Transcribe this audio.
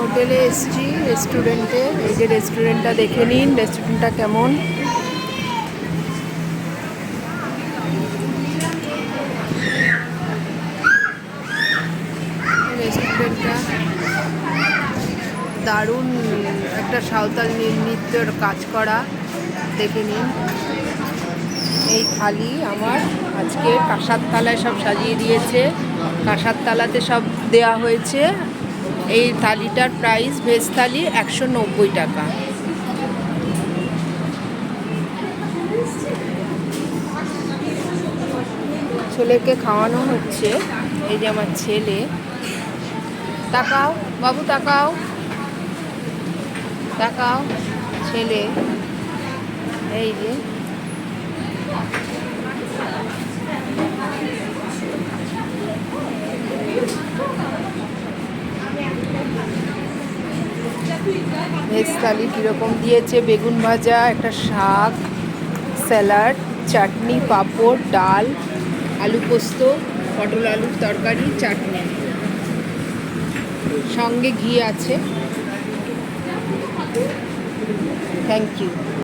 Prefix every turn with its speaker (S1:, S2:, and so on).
S1: হোটেলে এসছি রেস্টুরেন্টে। এই যে রেস্টুরেন্টটা দেখে নিন, রেস্টুরেন্টটা কেমন। রেস্টুরেন্টটা দারুণ, একটা সাঁওতাল নৃত্যের কাজ করা, দেখে নিন। এই থালি আমার আজকে কাঁসার থালায় সব সাজিয়ে দিয়েছে, কাঁসার থালাতে সব দেয়া হয়েছে। এই থালিটার প্রাইস ভেজ থালি 190 টাকা। ছেলেকে খাওয়ানো হচ্ছে, এই যে আমার ছেলে। তাকাও বাবু, তাকাও তাকাও, ছেলে এই যে। ভেজ থালি কীরকম দিয়েছে, বেগুন ভাজা, একটা শাক, স্যালাড, চাটনি, পাঁপড়, ডাল, আলু পোস্ত, পটল আলুর তরকারি, চাটনি, সঙ্গে ঘি আছে। Thank you.